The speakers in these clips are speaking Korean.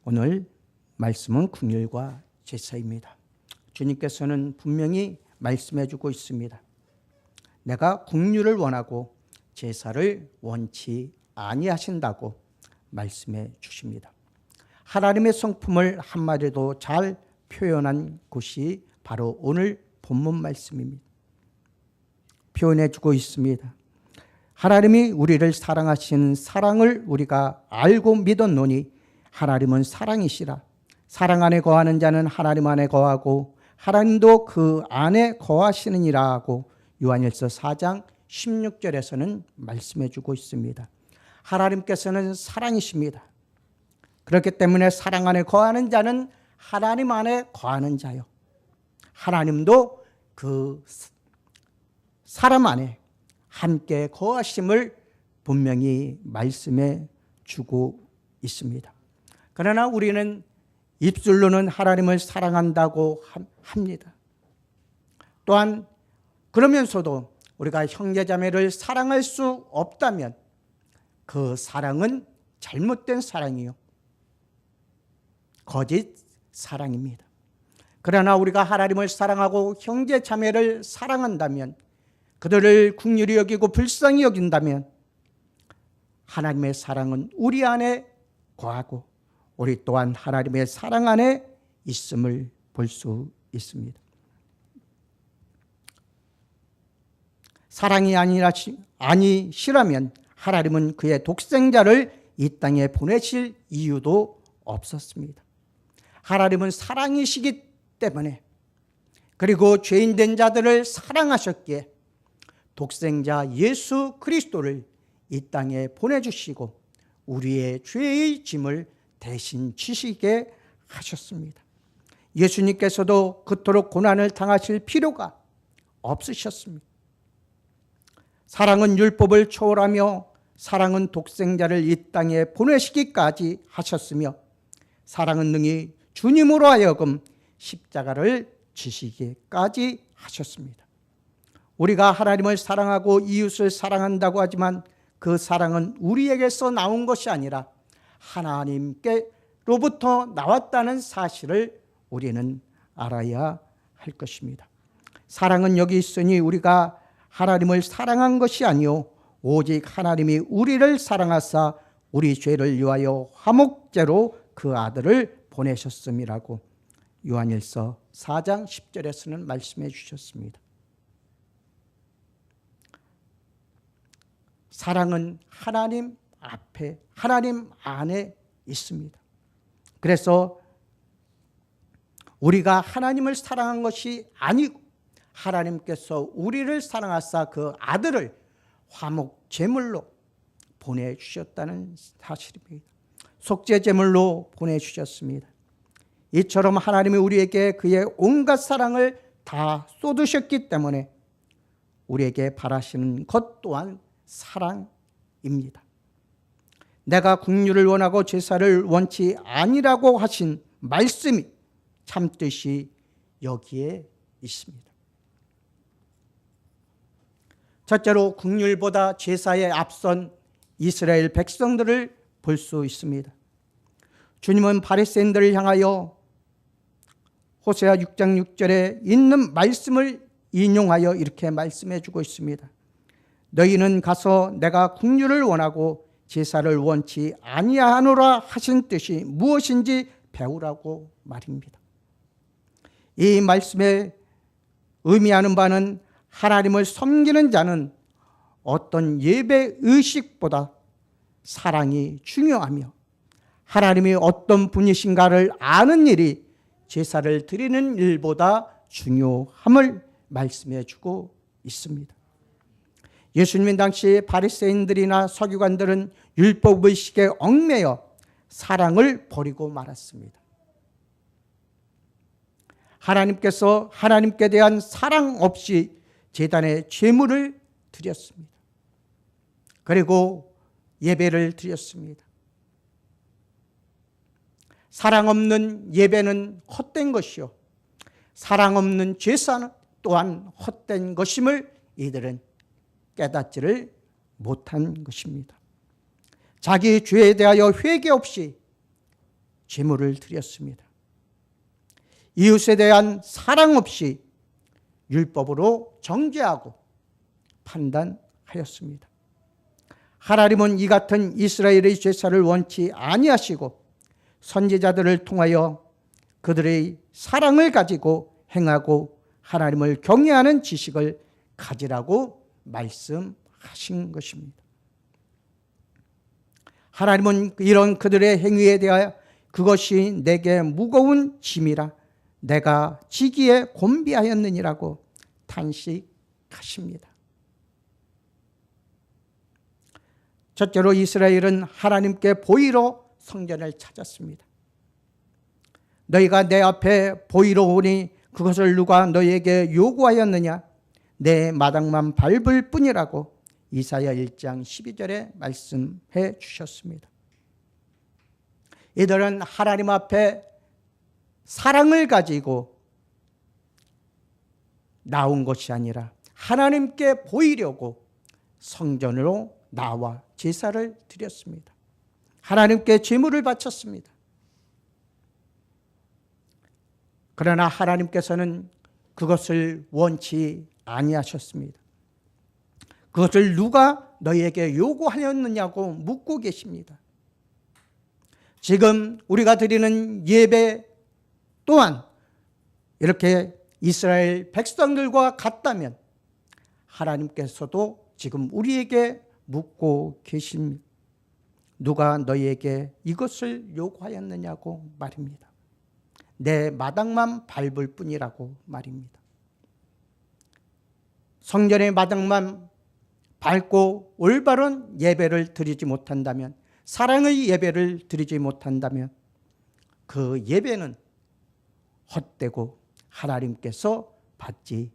오늘 말씀은 긍휼과 제사입니다. 주님께서는 분명히 말씀해 주고 있습니다. 내가 긍휼을 원하고 제사를 원치 아니하신다고 말씀해 주십니다. 하나님의 성품을 한마디로 잘 표현한 곳이 바로 오늘 본문 말씀입니다. 표현해 주고 있습니다. 하나님이 우리를 사랑하시는 사랑을 우리가 알고 믿었노니 하나님은 사랑이시라. 사랑 안에 거하는 자는 하나님 안에 거하고 하나님도 그 안에 거하시느니라 하고 요한일서 4장 16절에서는 말씀해 주고 있습니다. 하나님께서는 사랑이십니다. 그렇기 때문에 사랑 안에 거하는 자는 하나님 안에 거하는 자요. 하나님도 그 사람 안에 함께 거하심을 분명히 말씀해 주고 있습니다. 그러나 우리는 입술로는 하나님을 사랑한다고 합니다. 또한 그러면서도 우리가 형제자매를 사랑할 수 없다면 그 사랑은 잘못된 사랑이요, 거짓 사랑입니다. 그러나 우리가 하나님을 사랑하고 형제자매를 사랑한다면, 그들을 긍휼히 여기고 불쌍히 여긴다면 하나님의 사랑은 우리 안에 거하고 우리 또한 하나님의 사랑 안에 있음을 볼 수 있습니다. 사랑이 아니시라면 하나님은 그의 독생자를 이 땅에 보내실 이유도 없었습니다. 하나님은 사랑이시기 때문에, 그리고 죄인된 자들을 사랑하셨기에 독생자 예수 그리스도를 이 땅에 보내주시고 우리의 죄의 짐을 대신 지시게 하셨습니다. 예수님께서도 그토록 고난을 당하실 필요가 없으셨습니다. 사랑은 율법을 초월하며 사랑은 독생자를 이 땅에 보내시기까지 하셨으며 사랑은 능히 주님으로 하여금 십자가를 지시기까지 하셨습니다. 우리가 하나님을 사랑하고 이웃을 사랑한다고 하지만 그 사랑은 우리에게서 나온 것이 아니라 하나님께로부터 나왔다는 사실을 우리는 알아야 할 것입니다. 사랑은 여기 있으니 우리가 하나님을 사랑한 것이 아니요 오직 하나님이 우리를 사랑하사 우리 죄를 위하여 화목제로 그 아들을 보내셨음이라고 요한일서 4장 10절에서는 말씀해 주셨습니다. 사랑은 하나님 앞에, 하나님 안에 있습니다. 그래서 우리가 하나님을 사랑한 것이 아니고 하나님께서 우리를 사랑하사 그 아들을 화목 제물로 보내주셨다는 사실입니다. 속죄 제물로 보내주셨습니다. 이처럼 하나님이 우리에게 그의 온갖 사랑을 다 쏟으셨기 때문에 우리에게 바라시는 것 또한 사랑입니다. 내가 긍휼을 원하고 제사를 원치 아니라고 하신 말씀이 참뜻이 여기에 있습니다. 첫째로 긍휼보다 제사에 앞선 이스라엘 백성들을 볼 수 있습니다. 주님은 바리새인들을 향하여 호세아 6장 6절에 있는 말씀을 인용하여 이렇게 말씀해 주고 있습니다. 너희는 가서 내가 긍휼을 원하고 제사를 원치 아니하노라 하신 뜻이 무엇인지 배우라고 말입니다. 이 말씀에 의미하는 바는 하나님을 섬기는 자는 어떤 예배 의식보다 사랑이 중요하며 하나님이 어떤 분이신가를 아는 일이 제사를 드리는 일보다 중요함을 말씀해 주고 있습니다. 예수님 당시 바리새인들이나 서기관들은 율법 의식에 얽매여 사랑을 버리고 말았습니다. 하나님께서 하나님께 대한 사랑 없이 제단에 제물을 드렸습니다. 그리고 예배를 드렸습니다. 사랑 없는 예배는 헛된 것이요 사랑 없는 제사는 또한 헛된 것임을 이들은 깨닫지를 못한 것입니다. 자기 죄에 대하여 회개 없이 제물을 드렸습니다. 이웃에 대한 사랑 없이 율법으로 정죄하고 판단하였습니다. 하나님은 이 같은 이스라엘의 제사를 원치 아니하시고 선지자들을 통하여 그들의 사랑을 가지고 행하고 하나님을 경외하는 지식을 가지라고 말씀하신 것입니다. 하나님은 이런 그들의 행위에 대하여 그것이 내게 무거운 짐이라 내가 지기에 곤비하였느니라고 탄식하십니다. 첫째로 이스라엘은 하나님께 보이러 성전을 찾았습니다. 너희가 내 앞에 보이러 오니 그것을 누가 너희에게 요구하였느냐? 내 마당만 밟을 뿐이라고 이사야 1장 12절에 말씀해 주셨습니다. 이들은 하나님 앞에 사랑을 가지고 나온 것이 아니라 하나님께 보이려고 성전으로 나와 제사를 드렸습니다. 하나님께 제물을 바쳤습니다. 그러나 하나님께서는 그것을 원치 아니하셨습니다. 그것을 누가 너희에게 요구하였느냐고 묻고 계십니다. 지금 우리가 드리는 예배 또한 이렇게 이스라엘 백성들과 같다면 하나님께서도 지금 우리에게 묻고 계십니다. 누가 너희에게 이것을 요구하였느냐고 말입니다. 내 마당만 밟을 뿐이라고 말입니다. 성전의 마당만 밟고 올바른 예배를 드리지 못한다면, 사랑의 예배를 드리지 못한다면 그 예배는 헛되고 하나님께서 받지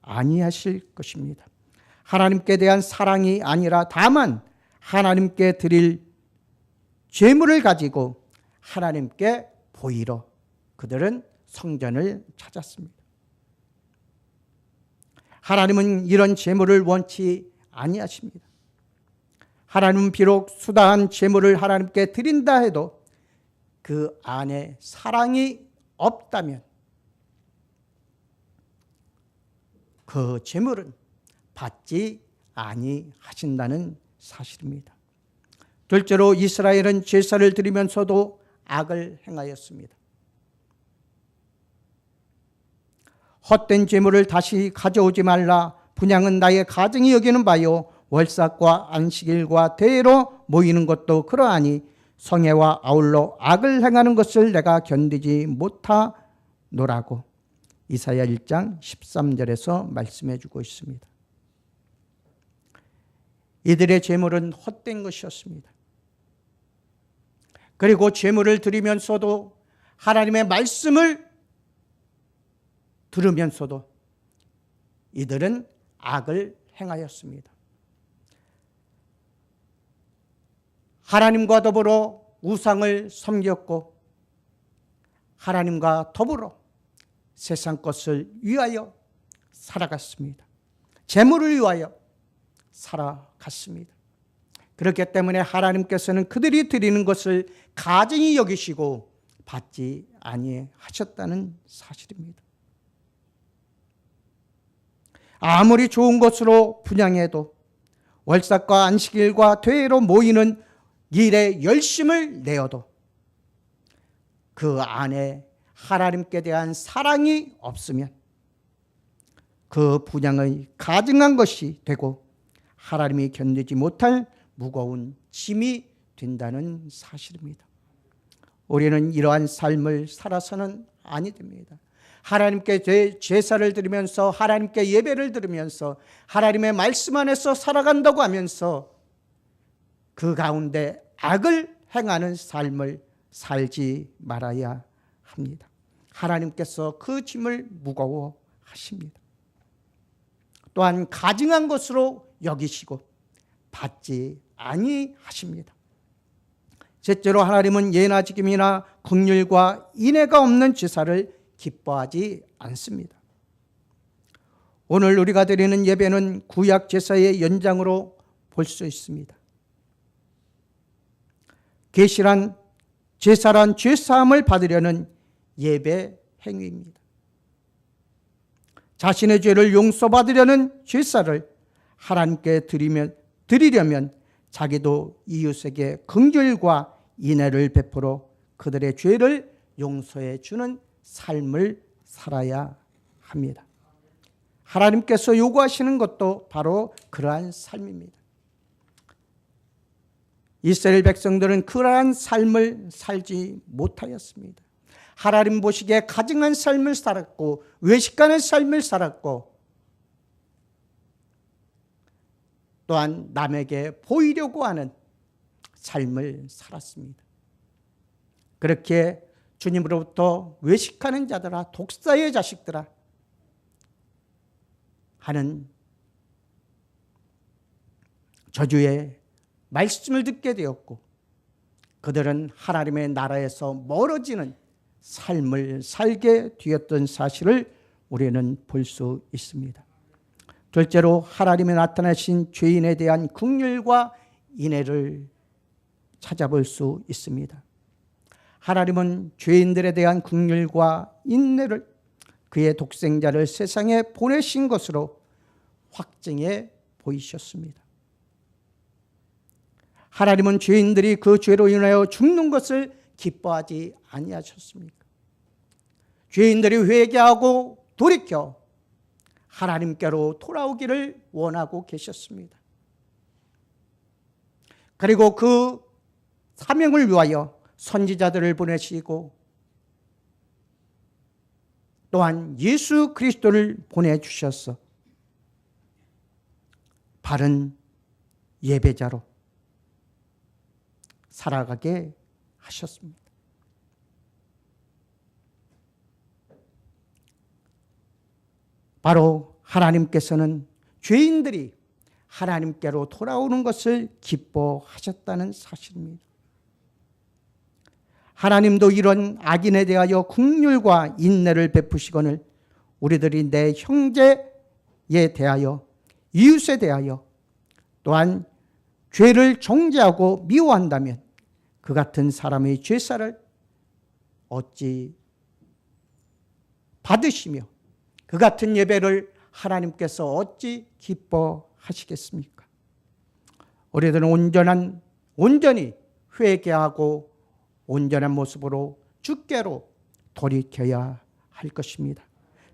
아니하실 것입니다. 하나님께 대한 사랑이 아니라 다만 하나님께 드릴 제물을 가지고 하나님께 보이러 그들은 성전을 찾았습니다. 하나님은 이런 제물을 원치 아니하십니다. 하나님은 비록 수다한 제물을 하나님께 드린다 해도 그 안에 사랑이 없다면 그 제물은 받지 아니하신다는 사실입니다. 둘째로 이스라엘은 제사를 드리면서도 악을 행하였습니다. 헛된 제물을 다시 가져오지 말라. 분향은 나의 가증이 여기는 바요. 월삭과 안식일과 대회로 모이는 것도 그러하니 성회와 아울러 악을 행하는 것을 내가 견디지 못하노라고 이사야 1장 13절에서 말씀해 주고 있습니다. 이들의 제물은 헛된 것이었습니다. 그리고 제물을 드리면서도 하나님의 말씀을 들으면서도 이들은 악을 행하였습니다. 하나님과 더불어 우상을 섬겼고 하나님과 더불어 세상 것을 위하여 살아갔습니다. 재물을 위하여 살아갔습니다. 그렇기 때문에 하나님께서는 그들이 드리는 것을 가증히 여기시고 받지 아니하셨다는 사실입니다. 아무리 좋은 것으로 분향해도 월삭과 안식일과 대회로 모이는 일에 열심을 내어도 그 안에 하나님께 대한 사랑이 없으면 그 분향의 가증한 것이 되고 하나님이 견디지 못할 무거운 짐이 된다는 사실입니다. 우리는 이러한 삶을 살아서는 아니 됩니다. 하나님께 제사를 드리면서 하나님께 예배를 드리면서 하나님의 말씀 안에서 살아간다고 하면서 그 가운데 악을 행하는 삶을 살지 말아야 합니다. 하나님께서 그 짐을 무거워하십니다. 또한 가증한 것으로 여기시고 받지 아니하십니다. 셋째로 하나님은 예나 지금이나 긍휼과 인애가 없는 제사를 기뻐하지 않습니다. 오늘 우리가 드리는 예배는 구약 제사의 연장으로 볼 수 있습니다. 계시란 제사란 죄사함을 받으려는 예배 행위입니다. 자신의 죄를 용서받으려는 제사를 하나님께 드리려면 자기도 이웃에게 긍휼과 인애를 베풀어 그들의 죄를 용서해 주는 삶을 살아야 합니다. 하나님께서 요구하시는 것도 바로 그러한 삶입니다. 이스라엘 백성들은 그러한 삶을 살지 못하였습니다. 하나님 보시기에 가증한 삶을 살았고 외식하는 삶을 살았고 또한 남에게 보이려고 하는 삶을 살았습니다. 그렇게 주님으로부터 외식하는 자들아, 독사의 자식들아 하는 저주의 말씀을 듣게 되었고 그들은 하나님의 나라에서 멀어지는 삶을 살게 되었던 사실을 우리는 볼 수 있습니다. 둘째로 하나님이 나타나신 죄인에 대한 긍휼과 인애를 찾아볼 수 있습니다. 하나님은 죄인들에 대한 긍휼과 인애를 그의 독생자를 세상에 보내신 것으로 확증해 보이셨습니다. 하나님은 죄인들이 그 죄로 인하여 죽는 것을 기뻐하지 아니하셨습니까? 죄인들이 회개하고 돌이켜 하나님께로 돌아오기를 원하고 계셨습니다. 그리고 그 사명을 위하여 선지자들을 보내시고 또한 예수 그리스도를 보내주셔서 바른 예배자로 살아가게 하셨습니다. 바로 하나님께서는 죄인들이 하나님께로 돌아오는 것을 기뻐하셨다는 사실입니다. 하나님도 이런 악인에 대하여 긍휼과 인내를 베푸시거늘 우리들이 내 형제에 대하여 이웃에 대하여 또한 죄를 정죄하고 미워한다면 그 같은 사람의 죄사를 어찌 받으시며 그 같은 예배를 하나님께서 어찌 기뻐하시겠습니까? 우리들은 온전히 회개하고 온전한 모습으로 주께로 돌이켜야 할 것입니다.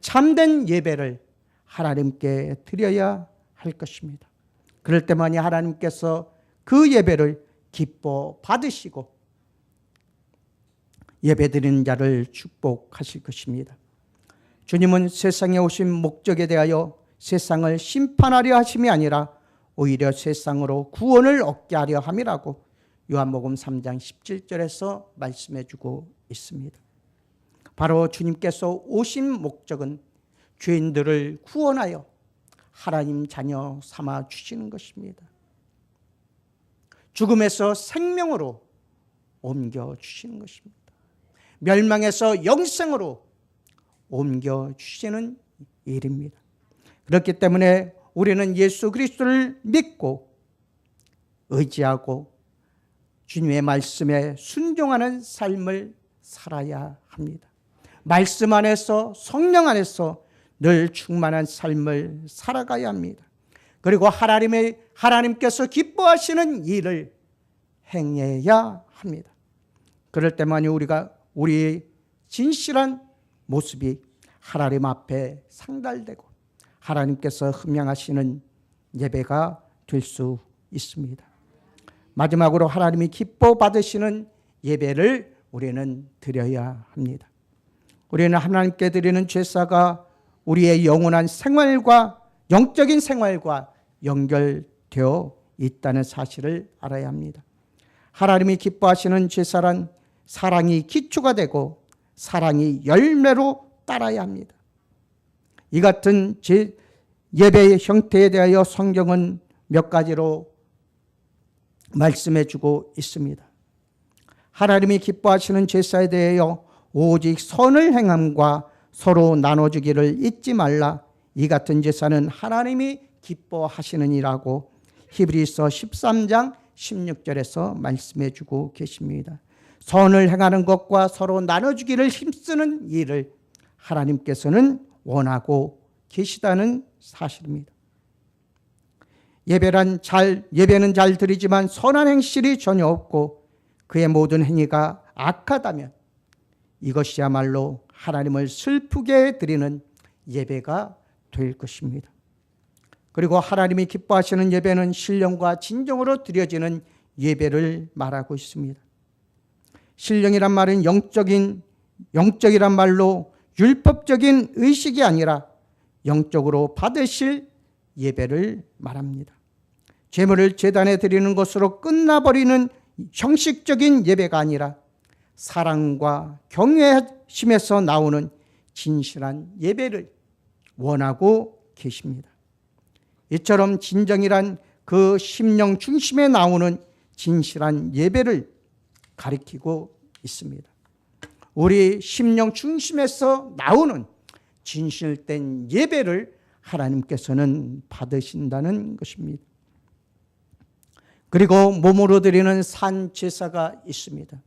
참된 예배를 하나님께 드려야 할 것입니다. 그럴 때만이 하나님께서 그 예배를 기뻐 받으시고 예배드리는 자를 축복하실 것입니다. 주님은 세상에 오신 목적에 대하여 세상을 심판하려 하심이 아니라 오히려 세상으로 구원을 얻게 하려 함이라고 요한복음 3장 17절에서 말씀해 주고 있습니다. 바로 주님께서 오신 목적은 죄인들을 구원하여 하나님 자녀 삼아 주시는 것입니다. 죽음에서 생명으로 옮겨 주시는 것입니다. 멸망에서 영생으로 옮겨 주시는 일입니다. 그렇기 때문에 우리는 예수 그리스도를 믿고 의지하고 주님의 말씀에 순종하는 삶을 살아야 합니다. 말씀 안에서 성령 안에서 늘 충만한 삶을 살아가야 합니다. 그리고 하나님께서 기뻐하시는 일을 행해야 합니다. 그럴 때만이 우리의 진실한 모습이 하나님 앞에 상달되고 하나님께서 흠양하시는 예배가 될 수 있습니다. 마지막으로 하나님이 기뻐 받으시는 예배를 우리는 드려야 합니다. 우리는 하나님께 드리는 제사가 우리의 영원한 생활과 영적인 생활과 연결되어 있다는 사실을 알아야 합니다. 하나님이 기뻐하시는 제사란 사랑이 기초가 되고 사랑이 열매로 따라야 합니다. 이 같은 예배의 형태에 대하여 성경은 몇 가지로 말씀해 주고 있습니다. 하나님이 기뻐하시는 제사에 대하여 오직 선을 행함과 서로 나눠주기를 잊지 말라. 이 같은 제사는 하나님이 기뻐하시느니라고 히브리서 13장 16절에서 말씀해 주고 계십니다. 선을 행하는 것과 서로 나눠주기를 힘쓰는 일을 하나님께서는 원하고 계시다는 사실입니다. 예배는 잘 드리지만 선한 행실이 전혀 없고 그의 모든 행위가 악하다면 이것이야말로 하나님을 슬프게 드리는 예배가 될 것입니다. 그리고 하나님이 기뻐하시는 예배는 신령과 진정으로 드려지는 예배를 말하고 있습니다. 신령이란 말은 영적이란 말로 율법적인 의식이 아니라 영적으로 받으실 예배를 말합니다. 제물을 제단에 드리는 것으로 끝나버리는 형식적인 예배가 아니라 사랑과 경외심에서 나오는 진실한 예배를 원하고 계십니다. 이처럼 진정이란 그 심령 중심에 나오는 진실한 예배를 가리키고 있습니다. 우리 심령 중심에서 나오는 진실된 예배를 하나님께서는 받으신다는 것입니다. 그리고 몸으로 드리는 산 제사가 있습니다.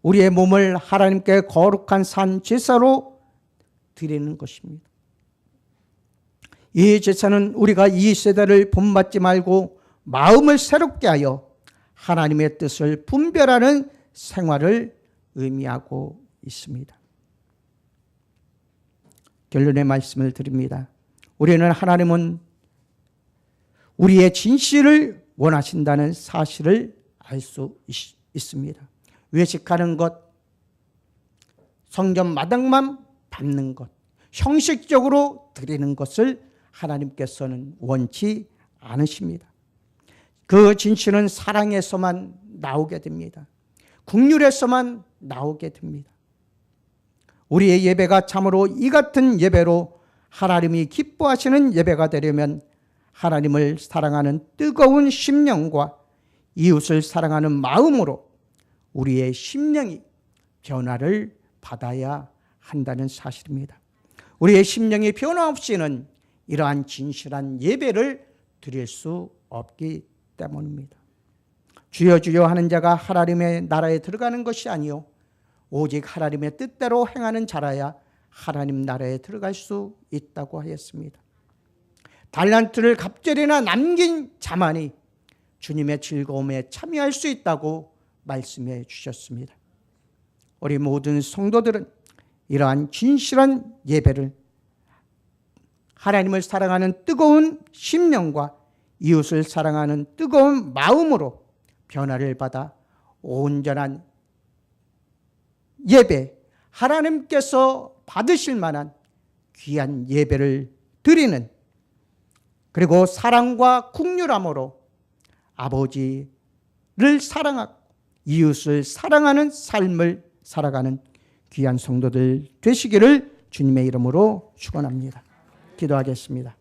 우리의 몸을 하나님께 거룩한 산 제사로 드리는 것입니다. 이 제사는 우리가 이 세대를 본받지 말고 마음을 새롭게 하여 하나님의 뜻을 분별하는 생활을 의미하고 있습니다. 결론의 말씀을 드립니다. 하나님은 우리의 진실을 원하신다는 사실을 알 수 있습니다. 외식하는 것, 성전 마당만 밟는 것, 형식적으로 드리는 것을 하나님께서는 원치 않으십니다. 그 진실은 사랑에서만 나오게 됩니다. 긍휼에서만 나오게 됩니다. 우리의 예배가 참으로 이 같은 예배로 하나님이 기뻐하시는 예배가 되려면 하나님을 사랑하는 뜨거운 심령과 이웃을 사랑하는 마음으로 우리의 심령이 변화를 받아야 한다는 사실입니다. 우리의 심령이 변화 없이는 이러한 진실한 예배를 드릴 수 없기 때문입니다. 주여 주여 하는 자가 하나님의 나라에 들어가는 것이 아니요 오직 하나님의 뜻대로 행하는 자라야 하나님 나라에 들어갈 수 있다고 하였습니다. 달란트를 갑절이나 남긴 자만이 주님의 즐거움에 참여할 수 있다고 말씀해 주셨습니다. 우리 모든 성도들은 이러한 진실한 예배를 하나님을 사랑하는 뜨거운 심령과 이웃을 사랑하는 뜨거운 마음으로 변화를 받아 온전한 예배, 하나님께서 받으실 만한 귀한 예배를 드리는, 그리고 사랑과 긍휼함으로 아버지를 사랑하고 이웃을 사랑하는 삶을 살아가는 귀한 성도들 되시기를 주님의 이름으로 축원합니다. 기도하겠습니다.